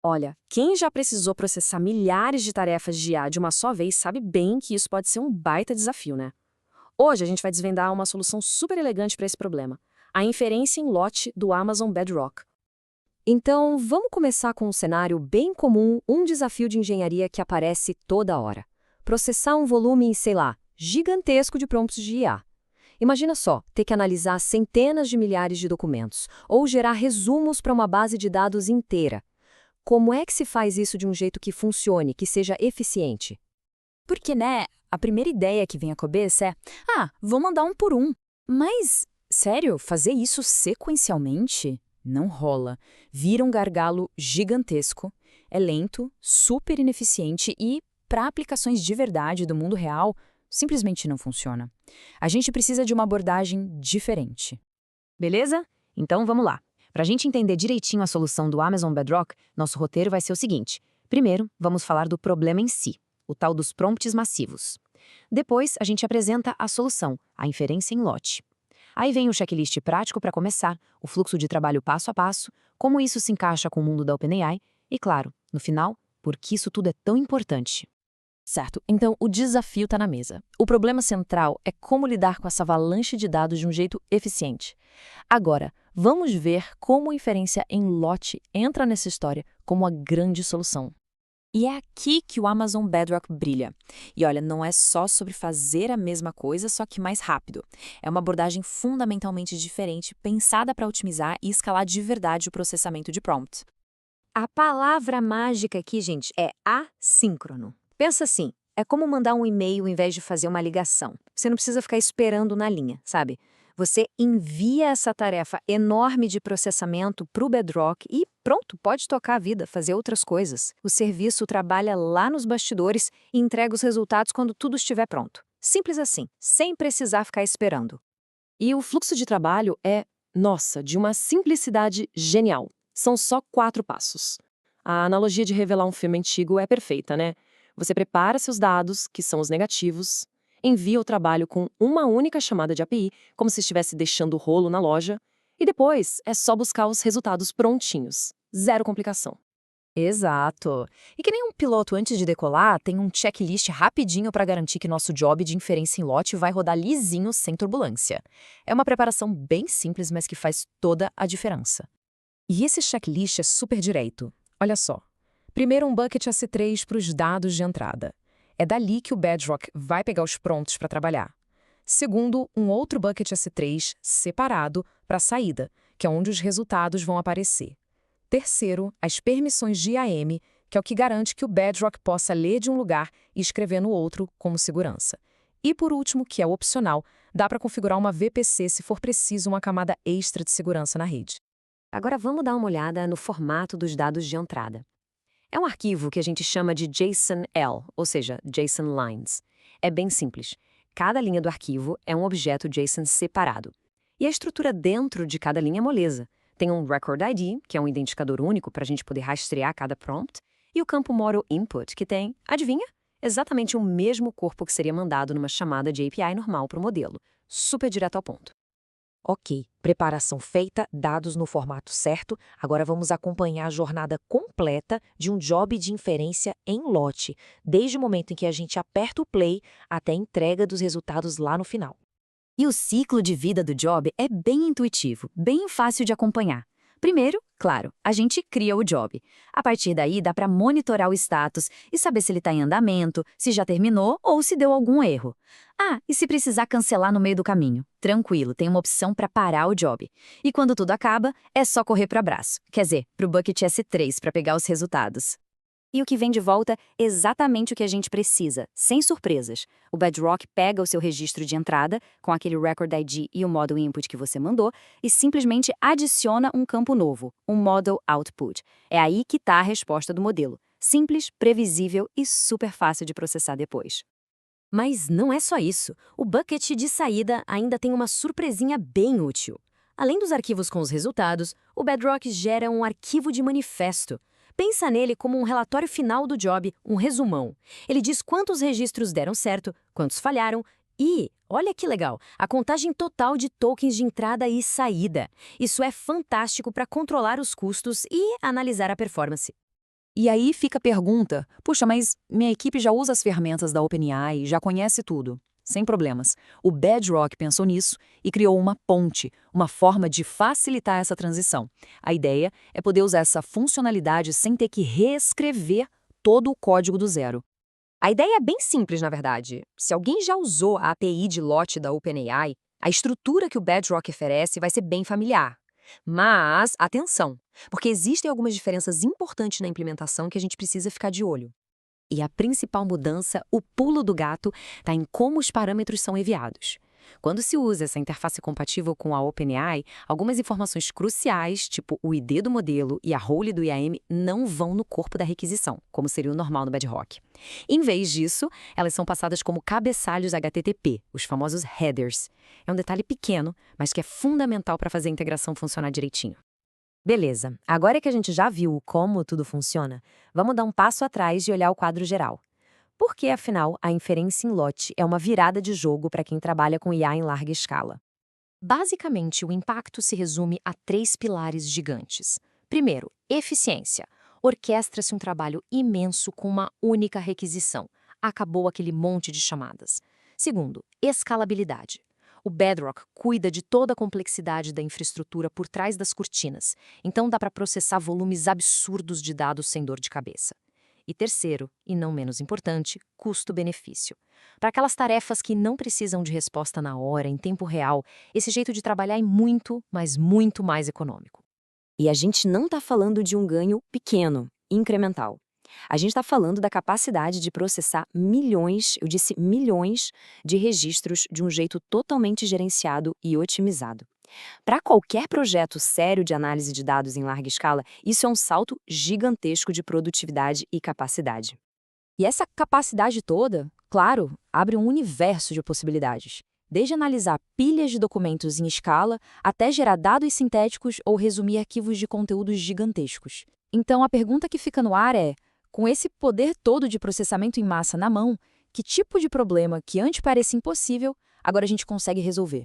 Olha, quem já precisou processar milhares de tarefas de IA de uma só vez sabe bem que isso pode ser um baita desafio, né? Hoje a gente vai desvendar uma solução super elegante para esse problema: a inferência em lote do Amazon Bedrock. Então, vamos começar com um cenário bem comum, um desafio de engenharia que aparece toda hora. Processar um volume, sei lá, gigantesco de prompts de IA. Imagina só, ter que analisar centenas de milhares de documentos, ou gerar resumos para uma base de dados inteira. Como é que se faz isso de um jeito que funcione, que seja eficiente? Porque, né, a primeira ideia que vem à cabeça é: vou mandar um por um. Mas, sério, fazer isso sequencialmente? Não rola. Vira um gargalo gigantesco, é lento, super ineficiente e, para aplicações de verdade do mundo real, simplesmente não funciona. A gente precisa de uma abordagem diferente. Beleza? Então vamos lá. Para a gente entender direitinho a solução do Amazon Bedrock, nosso roteiro vai ser o seguinte. Primeiro, vamos falar do problema em si, o tal dos prompts massivos. Depois, a gente apresenta a solução, a inferência em lote. Aí vem o checklist prático para começar, o fluxo de trabalho passo a passo, como isso se encaixa com o mundo da OpenAI e, claro, no final, por que isso tudo é tão importante. Certo, então o desafio está na mesa. O problema central é como lidar com essa avalanche de dados de um jeito eficiente. Agora, vamos ver como a inferência em lote entra nessa história como a grande solução. E é aqui que o Amazon Bedrock brilha. E olha, não é só sobre fazer a mesma coisa, só que mais rápido. É uma abordagem fundamentalmente diferente, pensada para otimizar e escalar de verdade o processamento de prompt. A palavra mágica aqui, gente, é assíncrono. Pensa assim, é como mandar um e-mail em vez de fazer uma ligação. Você não precisa ficar esperando na linha, sabe? Você envia essa tarefa enorme de processamento para o Bedrock e pronto, pode tocar a vida, fazer outras coisas. O serviço trabalha lá nos bastidores e entrega os resultados quando tudo estiver pronto. Simples assim, sem precisar ficar esperando. E o fluxo de trabalho é, nossa, de uma simplicidade genial. São só 4 passos. A analogia de revelar um filme antigo é perfeita, né? Você prepara seus dados, que são os negativos, envia o trabalho com uma única chamada de API, como se estivesse deixando o rolo na loja, e depois é só buscar os resultados prontinhos. Zero complicação. Exato. E que nem um piloto antes de decolar, tem um checklist rapidinho para garantir que nosso job de inferência em lote vai rodar lisinho sem turbulência. É uma preparação bem simples, mas que faz toda a diferença. E esse checklist é super direito. Olha só. Primeiro, um bucket AC3 para os dados de entrada. É dali que o Bedrock vai pegar os prompts para trabalhar. Segundo, um outro bucket AC3 separado para a saída, que é onde os resultados vão aparecer. Terceiro, as permissões de IAM, que é o que garante que o Bedrock possa ler de um lugar e escrever no outro como segurança. E por último, que é opcional, dá para configurar uma VPC se for preciso uma camada extra de segurança na rede. Agora vamos dar uma olhada no formato dos dados de entrada. É um arquivo que a gente chama de JSON-L, ou seja, JSON Lines. É bem simples. Cada linha do arquivo é um objeto JSON separado. E a estrutura dentro de cada linha é moleza. Tem um Record ID, que é um identificador único para a gente poder rastrear cada prompt, e o campo Model Input, que tem, adivinha? Exatamente o mesmo corpo que seria mandado numa chamada de API normal para o modelo. Super direto ao ponto. Ok, preparação feita, dados no formato certo, agora vamos acompanhar a jornada completa de um job de inferência em lote, desde o momento em que a gente aperta o play até a entrega dos resultados lá no final. E o ciclo de vida do job é bem intuitivo, bem fácil de acompanhar. Primeiro, claro, a gente cria o job. A partir daí, dá para monitorar o status e saber se ele está em andamento, se já terminou ou se deu algum erro. E se precisar cancelar no meio do caminho? Tranquilo, tem uma opção para parar o job. E quando tudo acaba, é só correr para o abraço, quer dizer, para o Bucket S3 para pegar os resultados. E o que vem de volta é exatamente o que a gente precisa, sem surpresas. O Bedrock pega o seu registro de entrada, com aquele Record ID e o Model Input que você mandou, e simplesmente adiciona um campo novo, um Model Output. É aí que está a resposta do modelo. Simples, previsível e super fácil de processar depois. Mas não é só isso. O bucket de saída ainda tem uma surpresinha bem útil. Além dos arquivos com os resultados, o Bedrock gera um arquivo de manifesto. Pensa nele como um relatório final do job, um resumão. Ele diz quantos registros deram certo, quantos falharam e, olha que legal, a contagem total de tokens de entrada e saída. Isso é fantástico para controlar os custos e analisar a performance. E aí fica a pergunta, puxa, mas minha equipe já usa as ferramentas da OpenAI, já conhece tudo. Sem problemas. O Bedrock pensou nisso e criou uma ponte, uma forma de facilitar essa transição. A ideia é poder usar essa funcionalidade sem ter que reescrever todo o código do zero. A ideia é bem simples, na verdade. Se alguém já usou a API de lote da OpenAI, a estrutura que o Bedrock oferece vai ser bem familiar. Mas, atenção, porque existem algumas diferenças importantes na implementação que a gente precisa ficar de olho. E a principal mudança, o pulo do gato, está em como os parâmetros são enviados. Quando se usa essa interface compatível com a OpenAI, algumas informações cruciais, tipo o ID do modelo e a role do IAM, não vão no corpo da requisição, como seria o normal no Bedrock. Em vez disso, elas são passadas como cabeçalhos HTTP, os famosos headers. É um detalhe pequeno, mas que é fundamental para fazer a integração funcionar direitinho. Beleza, agora que a gente já viu como tudo funciona, vamos dar um passo atrás e olhar o quadro geral. Porque, afinal, a inferência em lote é uma virada de jogo para quem trabalha com IA em larga escala. Basicamente, o impacto se resume a 3 pilares gigantes. Primeiro, eficiência. Orquestra-se um trabalho imenso com uma única requisição. Acabou aquele monte de chamadas. Segundo, escalabilidade. O Bedrock cuida de toda a complexidade da infraestrutura por trás das cortinas, então dá para processar volumes absurdos de dados sem dor de cabeça. E terceiro, e não menos importante, custo-benefício. Para aquelas tarefas que não precisam de resposta na hora, em tempo real, esse jeito de trabalhar é muito, mas muito mais econômico. E a gente não está falando de um ganho pequeno, incremental. A gente está falando da capacidade de processar milhões, eu disse milhões, de registros de um jeito totalmente gerenciado e otimizado. Para qualquer projeto sério de análise de dados em larga escala, isso é um salto gigantesco de produtividade e capacidade. E essa capacidade toda, claro, abre um universo de possibilidades. Desde analisar pilhas de documentos em escala, até gerar dados sintéticos ou resumir arquivos de conteúdos gigantescos. Então a pergunta que fica no ar é: com esse poder todo de processamento em massa na mão, que tipo de problema que antes parecia impossível, agora a gente consegue resolver?